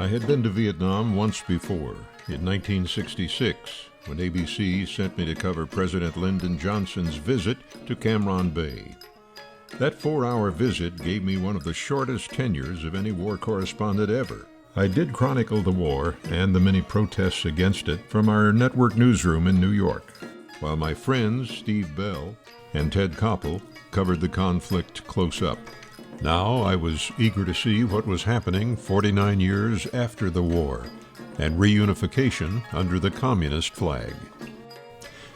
I had been to Vietnam once before, in 1966, when ABC sent me to cover President Lyndon Johnson's visit to Cam Ranh Bay. That 4-hour visit gave me one of the shortest tenures of any war correspondent ever. I did chronicle the war and the many protests against it from our network newsroom in New York, while my friends Steve Bell and Ted Koppel covered the conflict close up. Now I was eager to see what was happening 49 years after the war and reunification under the communist flag.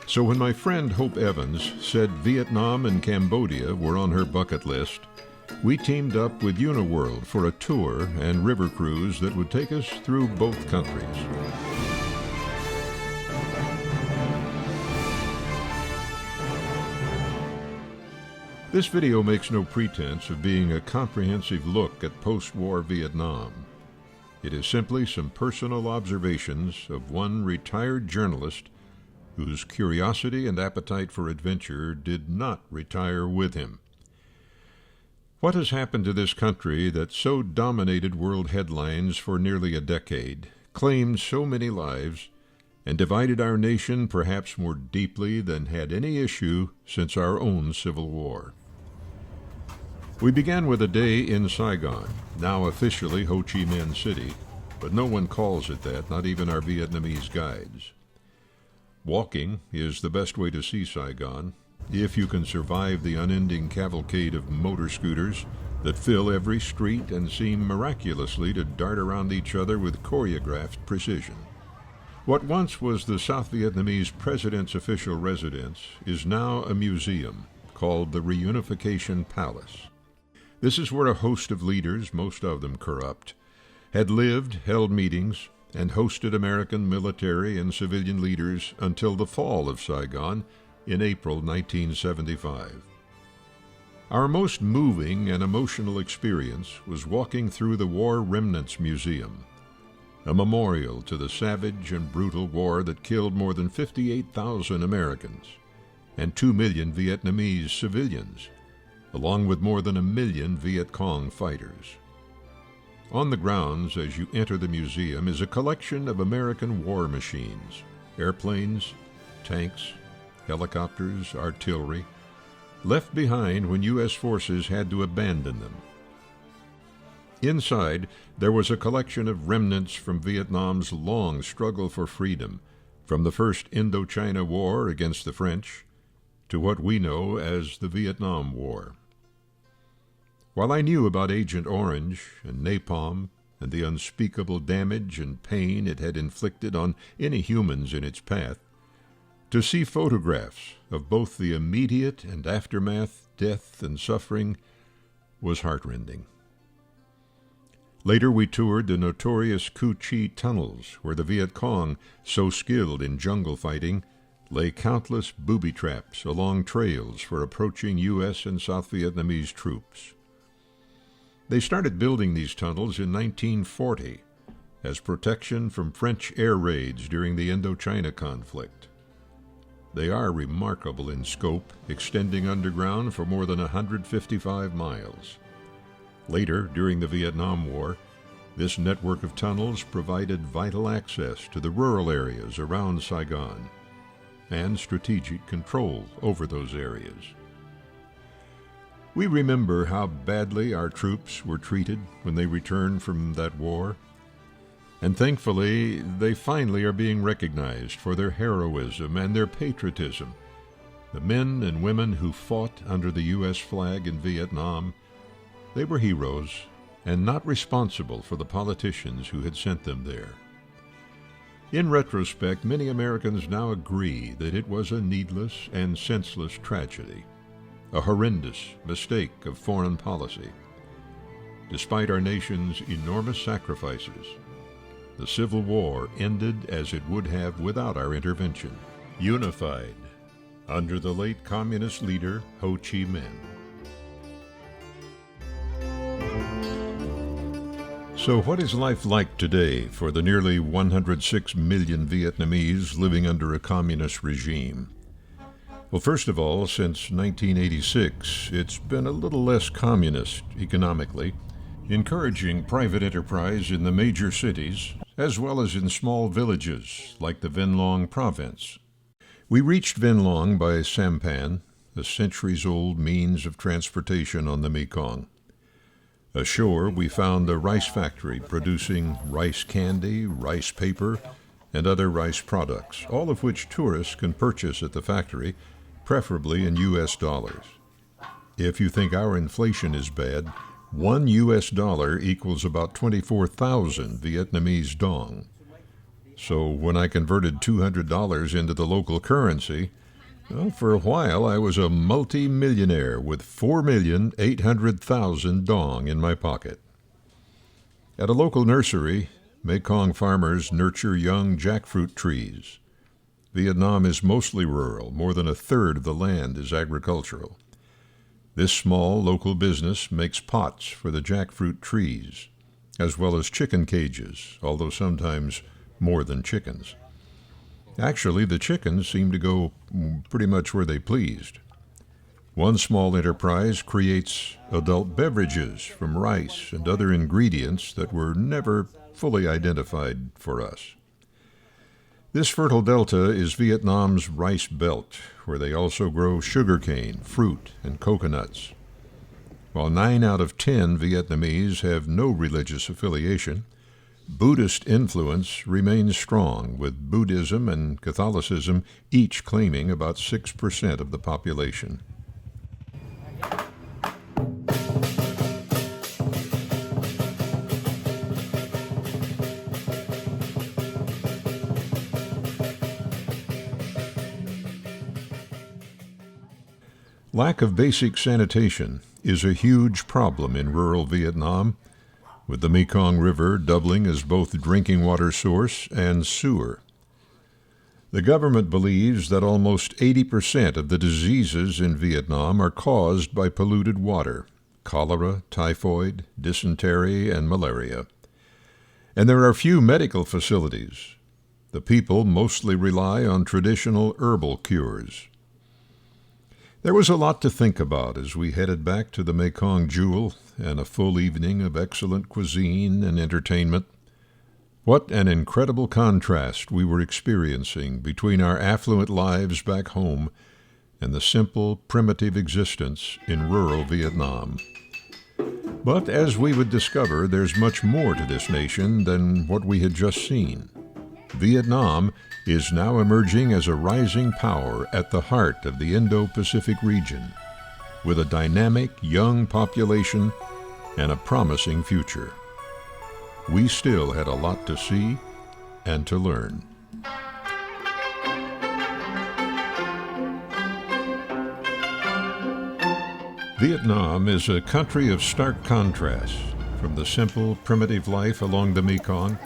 So when my friend Hope Evans said Vietnam and Cambodia were on her bucket list, we teamed up with Uniworld for a tour and river cruise that would take us through both countries. This video makes no pretense of being a comprehensive look at post-war Vietnam. It is simply some personal observations of one retired journalist whose curiosity and appetite for adventure did not retire with him. What has happened to this country that so dominated world headlines for nearly a decade, claimed so many lives, and divided our nation perhaps more deeply than had any issue since our own Civil War? We began with a day in Saigon, now officially Ho Chi Minh City, but no one calls it that, not even our Vietnamese guides. Walking is the best way to see Saigon, if you can survive the unending cavalcade of motor scooters that fill every street and seem miraculously to dart around each other with choreographed precision. What once was the South Vietnamese president's official residence is now a museum called the Reunification Palace. This is where a host of leaders, most of them corrupt, had lived, held meetings, and hosted American military and civilian leaders until the fall of Saigon in April 1975. Our most moving and emotional experience was walking through the War Remnants Museum, a memorial to the savage and brutal war that killed more than 58,000 Americans and 2 million Vietnamese civilians, along with more than 1 million Viet Cong fighters. On the grounds as you enter the museum is a collection of American war machines, airplanes, tanks, helicopters, artillery, left behind when U.S. forces had to abandon them. Inside, there was a collection of remnants from Vietnam's long struggle for freedom, from the First Indochina War against the French to what we know as the Vietnam War. While I knew about Agent Orange and napalm and the unspeakable damage and pain it had inflicted on any humans in its path, to see photographs of both the immediate and aftermath, death and suffering, was heartrending. Later we toured the notorious Cu Chi tunnels, where the Viet Cong, so skilled in jungle fighting, lay countless booby traps along trails for approaching U.S. and South Vietnamese troops. They started building these tunnels in 1940 as protection from French air raids during the Indochina conflict. They are remarkable in scope, extending underground for more than 155 miles. Later, during the Vietnam War, this network of tunnels provided vital access to the rural areas around Saigon and strategic control over those areas. We remember how badly our troops were treated when they returned from that war, and thankfully they finally are being recognized for their heroism and their patriotism. The men and women who fought under the U.S. flag in Vietnam, they were heroes and not responsible for the politicians who had sent them there. In retrospect, many Americans now agree that it was a needless and senseless tragedy, a horrendous mistake of foreign policy. Despite our nation's enormous sacrifices, the Civil War ended as it would have without our intervention, unified under the late communist leader Ho Chi Minh. So what is life like today for the nearly 106 million Vietnamese living under a communist regime? Well, first of all, since 1986, it's been a little less communist economically. encouraging private enterprise in the major cities as well as in small villages like the Vinh Long province. We reached Vinh Long by sampan, a centuries-old means of transportation on the Mekong. Ashore, we found a rice factory producing rice candy, rice paper, and other rice products, all of which tourists can purchase at the factory, preferably in U.S. dollars. If you think our inflation is bad, $1 US equals about 24,000 Vietnamese dong. So when I converted $200 into the local currency, well, for a while I was a multi-millionaire with 4,800,000 dong in my pocket. At a local nursery, Mekong farmers nurture young jackfruit trees. Vietnam is mostly rural. More than a third of the land is agricultural. This small local business makes pots for the jackfruit trees, as well as chicken cages, although sometimes more than chickens. Actually, the chickens seem to go pretty much where they pleased. One small enterprise creates adult beverages from rice and other ingredients that were never fully identified for us. This fertile delta is Vietnam's rice belt, where they also grow sugarcane, fruit, and coconuts. While 9 out of 10 Vietnamese have no religious affiliation, Buddhist influence remains strong, with Buddhism and Catholicism each claiming about 6% of the population. Lack of basic sanitation is a huge problem in rural Vietnam, with the Mekong River doubling as both drinking water source and sewer. The government believes that almost 80% of the diseases in Vietnam are caused by polluted water: cholera, typhoid, dysentery, and malaria. And there are few medical facilities. The people mostly rely on traditional herbal cures. There was a lot to think about as we headed back to the Mekong Jewel and a full evening of excellent cuisine and entertainment. What an incredible contrast we were experiencing between our affluent lives back home and the simple, primitive existence in rural Vietnam. But as we would discover, there's much more to this nation than what we had just seen. Vietnam is now emerging as a rising power at the heart of the Indo-Pacific region, with a dynamic young population and a promising future. We still had a lot to see and to learn. Vietnam is a country of stark contrasts, from the simple, primitive life along the Mekong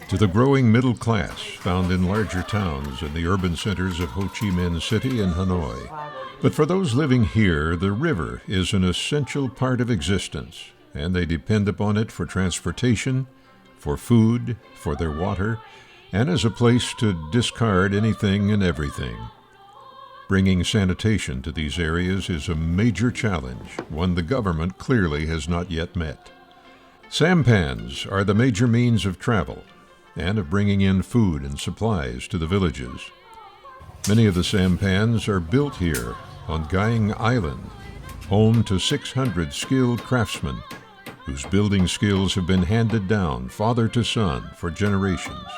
to the growing middle class found in larger towns and the urban centers of Ho Chi Minh City and Hanoi. But for those living here, the river is an essential part of existence, and they depend upon it for transportation, for food, for their water, and as a place to discard anything and everything. Bringing sanitation to these areas is a major challenge, one the government clearly has not yet met. Sampans are the major means of travel and of bringing in food and supplies to the villages. Many of the sampans are built here on Gaing Island, home to 600 skilled craftsmen whose building skills have been handed down father to son for generations.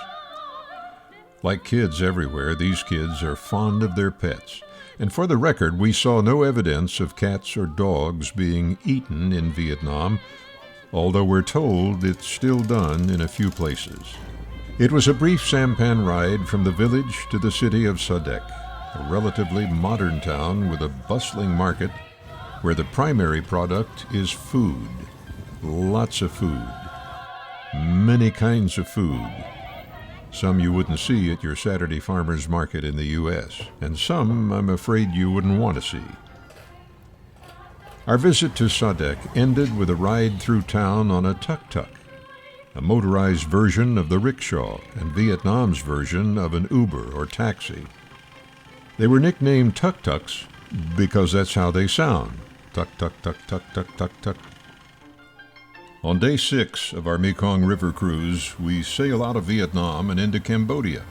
Like kids everywhere, these kids are fond of their pets. And for the record, we saw no evidence of cats or dogs being eaten in Vietnam, although we're told it's still done in a few places. It was a brief sampan ride from the village to the city of Sa Dec, a relatively modern town with a bustling market where the primary product is food. Lots of food. Many kinds of food. Some you wouldn't see at your Saturday farmer's market in the U.S., and some I'm afraid you wouldn't want to see. Our visit to Sa Dec ended with a ride through town on a tuk-tuk, a motorized version of the rickshaw and Vietnam's version of an Uber or taxi. They were nicknamed tuk-tuks because that's how they sound. Tuk, tuk, tuk, tuk, tuk, tuk, tuk. On day 6 of our Mekong River cruise, we sail out of Vietnam and into Cambodia.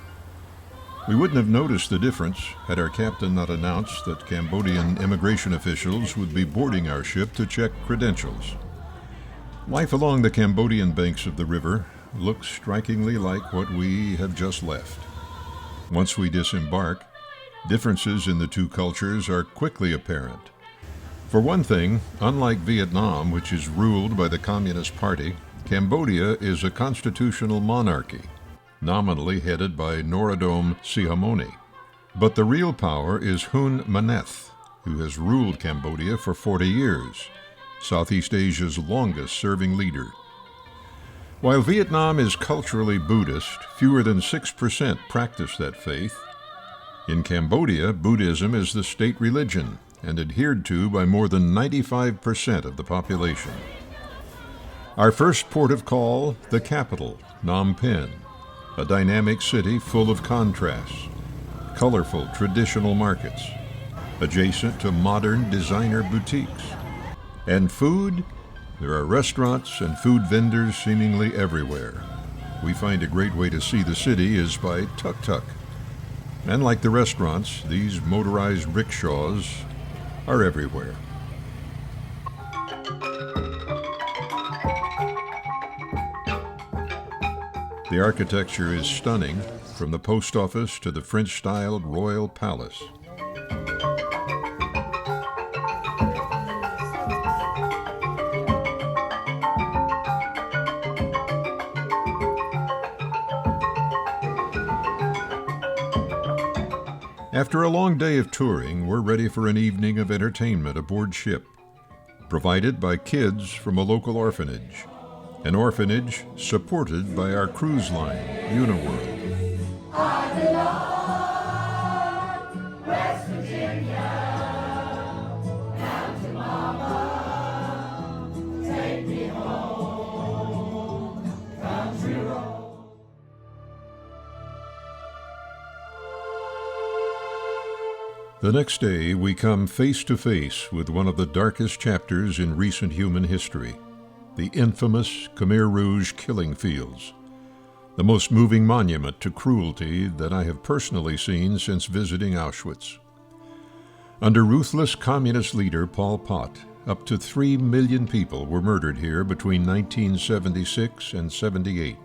We wouldn't have noticed the difference had our captain not announced that Cambodian immigration officials would be boarding our ship to check credentials. Life along the Cambodian banks of the river looks strikingly like what we have just left. Once we disembark, differences in the two cultures are quickly apparent. For one thing, unlike Vietnam, which is ruled by the Communist Party, Cambodia is a constitutional monarchy, nominally headed by Norodom Sihamoni. But the real power is Hun Maneth, who has ruled Cambodia for 40 years, Southeast Asia's longest-serving leader. While Vietnam is culturally Buddhist, fewer than 6% practice that faith. In Cambodia, Buddhism is the state religion, and adhered to by more than 95% of the population. Our first port of call, the capital, Phnom Penh, a dynamic city full of contrasts, colorful traditional markets, adjacent to modern designer boutiques. And food? There are restaurants and food vendors seemingly everywhere. We find a great way to see the city is by tuk-tuk. And like the restaurants, these motorized rickshaws are everywhere. The architecture is stunning, from the post office to the French-styled royal palace. After a long day of touring, we're ready for an evening of entertainment aboard ship, provided by kids from a local orphanage, an orphanage supported by our cruise line, Uniworld. West Virginia, down to Mama, take me home, country road. The next day, we come face to face with one of the darkest chapters in recent human history, the infamous Khmer Rouge killing fields, the most moving monument to cruelty that I have personally seen since visiting Auschwitz. Under ruthless communist leader Pol Pot, up to 3 million people were murdered here between 1976 and 78.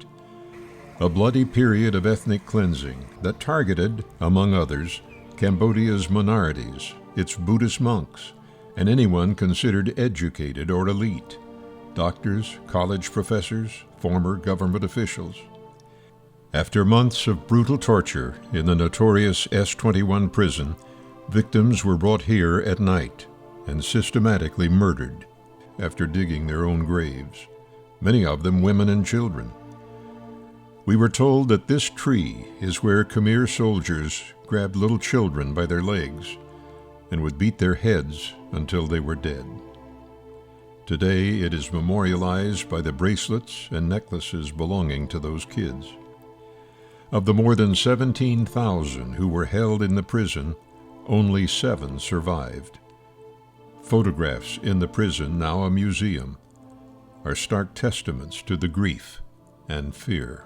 A bloody period of ethnic cleansing that targeted, among others, Cambodia's minorities, its Buddhist monks, and anyone considered educated or elite, doctors, college professors, former government officials. After months of brutal torture in the notorious S-21 prison, victims were brought here at night and systematically murdered after digging their own graves, many of them women and children. We were told that this tree is where Khmer soldiers grabbed little children by their legs and would beat their heads until they were dead. Today it is memorialized by the bracelets and necklaces belonging to those kids. Of the more than 17,000 who were held in the prison, only 7 survived. Photographs in the prison, now a museum, are stark testaments to the grief and fear.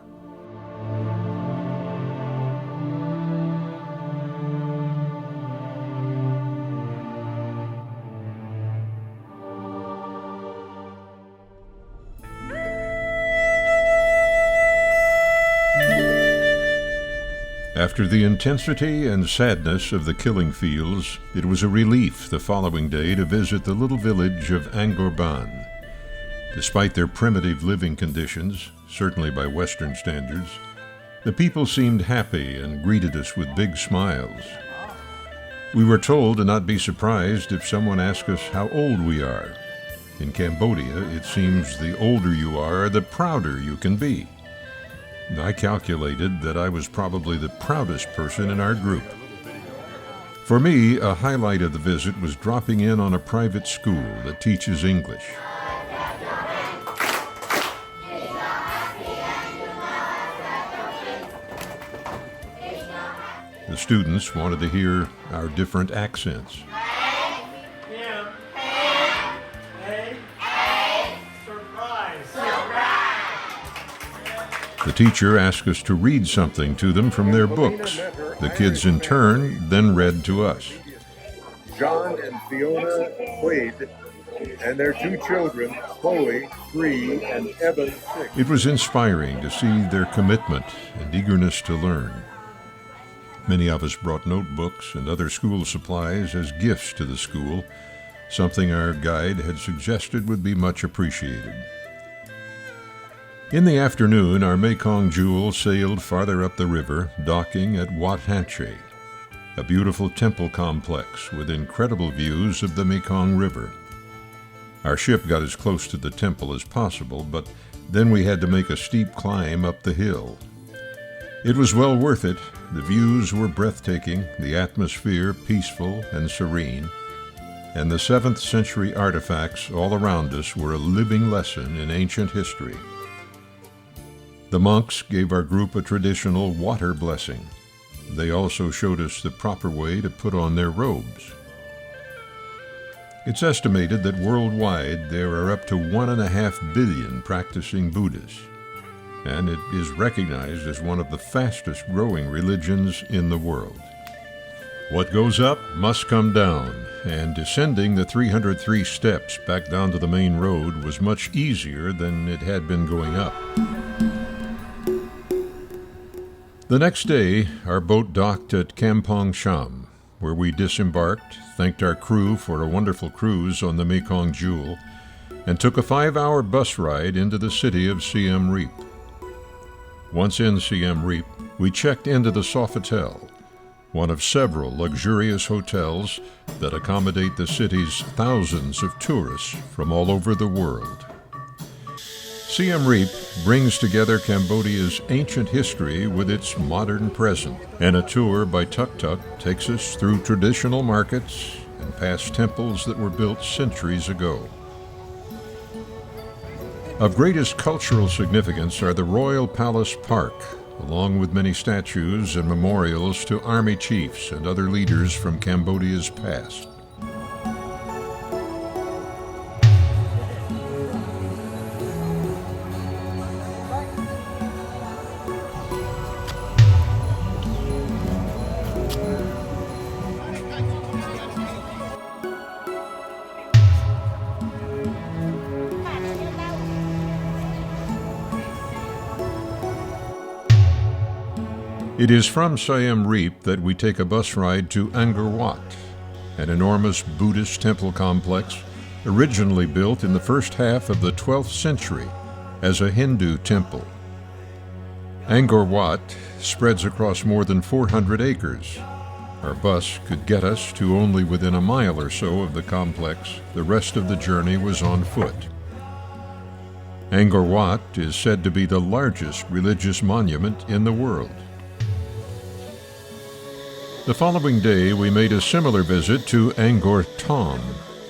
After the intensity and sadness of the killing fields, it was a relief the following day to visit the little village of Angkor Ban. Despite their primitive living conditions, certainly by Western standards, the people seemed happy and greeted us with big smiles. We were told to not be surprised if someone asked us how old we are. In Cambodia, it seems the older you are, the prouder you can be. I calculated that I was probably the proudest person in our group. For me, a highlight of the visit was dropping in on a private school that teaches English. The students wanted to hear our different accents. Surprise! The teacher asked us to read something to them from their books. The kids in turn then read to us. John and Fiona Quaid and their 2 children, Chloe, 3, and Evan, 6. It was inspiring to see their commitment and eagerness to learn. Many of us brought notebooks and other school supplies as gifts to the school, something our guide had suggested would be much appreciated. In the afternoon, our Mekong Jewel sailed farther up the river, docking at Wat Hanche, a beautiful temple complex with incredible views of the Mekong River. Our ship got as close to the temple as possible, but then we had to make a steep climb up the hill. It was well worth it. The views were breathtaking, the atmosphere peaceful and serene, and the 7th century artifacts all around us were a living lesson in ancient history. The monks gave our group a traditional water blessing. They also showed us the proper way to put on their robes. It's estimated that worldwide there are up to 1.5 billion practicing Buddhists, and it is recognized as one of the fastest growing religions in the world. What goes up must come down, and descending the 303 steps back down to the main road was much easier than it had been going up. The next day, our boat docked at Kampong Cham, where we disembarked, thanked our crew for a wonderful cruise on the Mekong Jewel, and took a 5-hour bus ride into the city of Siem Reap. Once in Siem Reap, we checked into the Sofitel, one of several luxurious hotels that accommodate the city's thousands of tourists from all over the world. Siem Reap brings together Cambodia's ancient history with its modern present, and a tour by tuk-tuk takes us through traditional markets and past temples that were built centuries ago. Of greatest cultural significance are the Royal Palace Park, along with many statues and memorials to army chiefs and other leaders from Cambodia's past. It is from Siem Reap that we take a bus ride to Angkor Wat, an enormous Buddhist temple complex originally built in the first half of the 12th century as a Hindu temple. Angkor Wat spreads across more than 400 acres. Our bus could get us to only within a mile or so of the complex. The rest of the journey was on foot. Angkor Wat is said to be the largest religious monument in the world. The following day, we made a similar visit to Angkor Thom,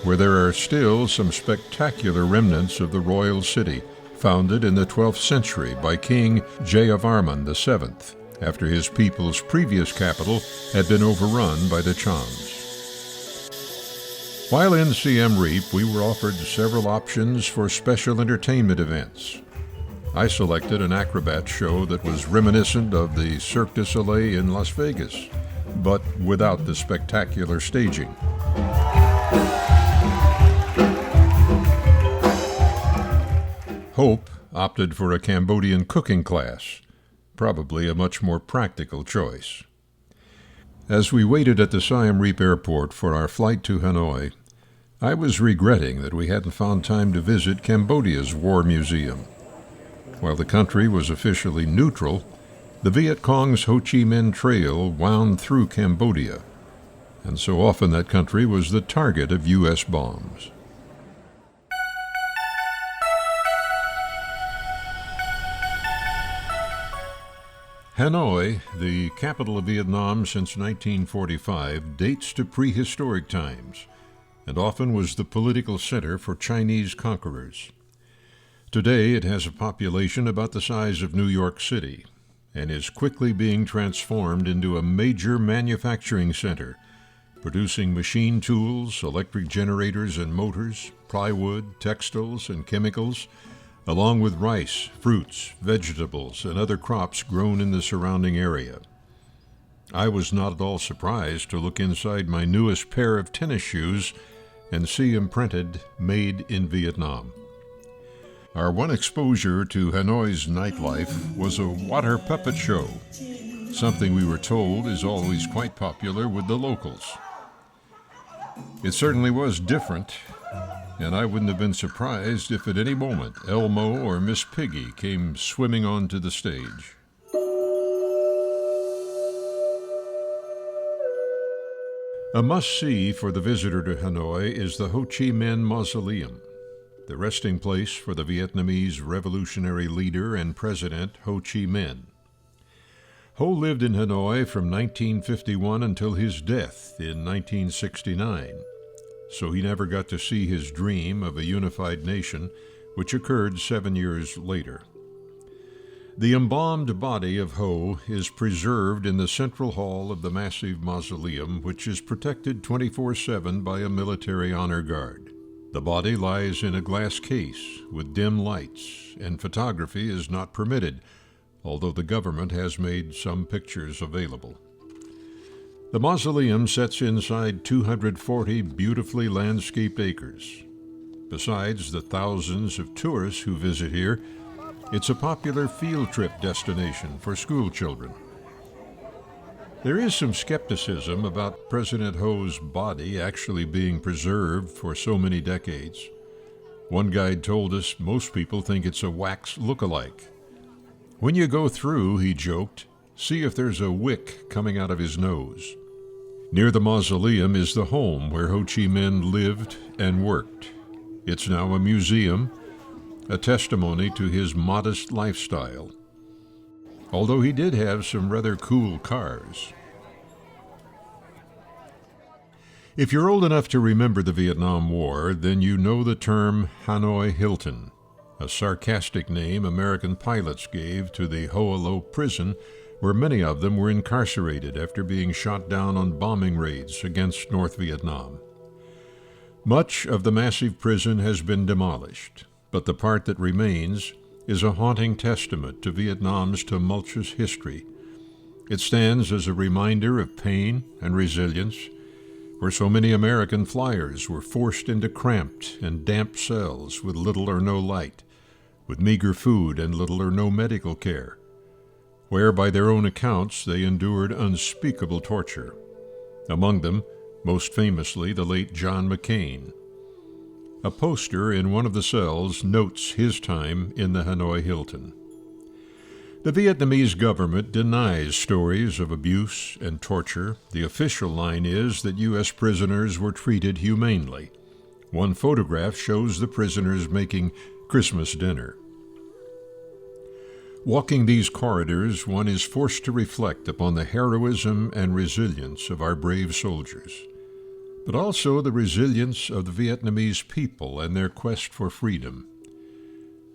where there are still some spectacular remnants of the royal city, founded in the 12th century by King Jayavarman VII, after his people's previous capital had been overrun by the Chams. While in Siem Reap, we were offered several options for special entertainment events. I selected an acrobat show that was reminiscent of the Cirque du Soleil in Las Vegas, but without the spectacular staging. Hope opted for a Cambodian cooking class, probably a much more practical choice. As we waited at the Siem Reap airport for our flight to Hanoi, I was regretting that we hadn't found time to visit Cambodia's War Museum. While the country was officially neutral, the Viet Cong's Ho Chi Minh Trail wound through Cambodia, and so often that country was the target of U.S. bombs. Hanoi, the capital of Vietnam since 1945, dates to prehistoric times, and often was the political center for Chinese conquerors. Today it has a population about the size of New York City, and is quickly being transformed into a major manufacturing center, producing machine tools, electric generators and motors, plywood, textiles, and chemicals, along with rice, fruits, vegetables, and other crops grown in the surrounding area. I was not at all surprised to look inside my newest pair of tennis shoes and see imprinted, "Made in Vietnam." Our one exposure to Hanoi's nightlife was a water puppet show, something we were told is always quite popular with the locals. It certainly was different, and I wouldn't have been surprised if at any moment Elmo or Miss Piggy came swimming onto the stage. A must-see for the visitor to Hanoi is the Ho Chi Minh Mausoleum, the resting place for the Vietnamese revolutionary leader and president Ho Chi Minh. Ho lived in Hanoi from 1951 until his death in 1969, so he never got to see his dream of a unified nation, which occurred 7 years later. The embalmed body of Ho is preserved in the central hall of the massive mausoleum, which is protected 24/7 by a military honor guard. The body lies in a glass case with dim lights, and photography is not permitted, although the government has made some pictures available. The mausoleum sits inside 240 beautifully landscaped acres. Besides the thousands of tourists who visit here, it's a popular field trip destination for school children. There is some skepticism about President Ho's body actually being preserved for so many decades. One guide told us most people think it's a wax look-alike. "When you go through," he joked, "see if there's a wick coming out of his nose." Near the mausoleum is the home where Ho Chi Minh lived and worked. It's now a museum, a testimony to his modest lifestyle, although he did have some rather cool cars. If you're old enough to remember the Vietnam War, then you know the term Hanoi Hilton, a sarcastic name American pilots gave to the Ho Lo prison, where many of them were incarcerated after being shot down on bombing raids against North Vietnam. Much of the massive prison has been demolished, but the part that remains is a haunting testament to Vietnam's tumultuous history. It stands as a reminder of pain and resilience, where so many American flyers were forced into cramped and damp cells with little or no light, with meager food and little or no medical care, where by their own accounts they endured unspeakable torture. Among them, most famously, the late John McCain. A poster in one of the cells notes his time in the Hanoi Hilton. The Vietnamese government denies stories of abuse and torture. The official line is that U.S. prisoners were treated humanely. One photograph shows the prisoners making Christmas dinner. Walking these corridors, one is forced to reflect upon the heroism and resilience of our brave soldiers, but also the resilience of the Vietnamese people and their quest for freedom.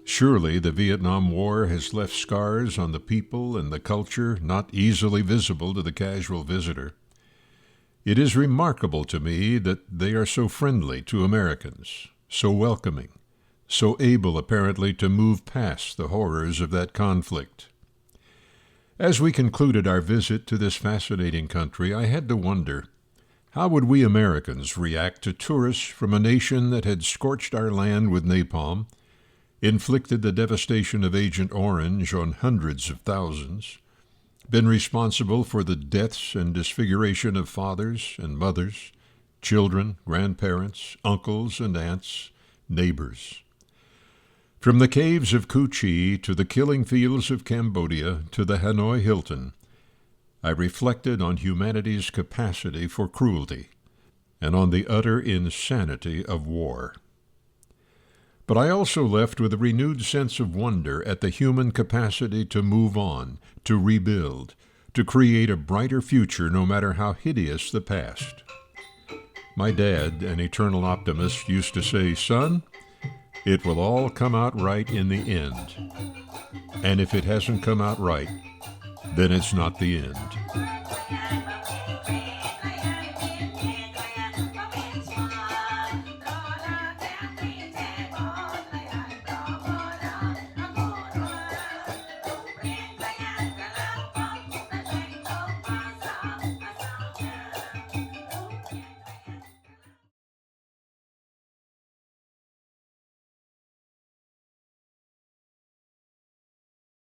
Surely the Vietnam War has left scars on the people and the culture not easily visible to the casual visitor. It is remarkable to me that they are so friendly to Americans, so welcoming, so able apparently to move past the horrors of that conflict. As we concluded our visit to this fascinating country, I had to wonder, how would we Americans react to tourists from a nation that had scorched our land with napalm, inflicted the devastation of Agent Orange on hundreds of thousands, been responsible for the deaths and disfiguration of fathers and mothers, children, grandparents, uncles and aunts, neighbors? From the caves of Cu Chi to the killing fields of Cambodia to the Hanoi Hilton, I reflected on humanity's capacity for cruelty and on the utter insanity of war. But I also left with a renewed sense of wonder at the human capacity to move on, to rebuild, to create a brighter future no matter how hideous the past. My dad, an eternal optimist, used to say, "Son, it will all come out right in the end. And if it hasn't come out right, then it's not the end."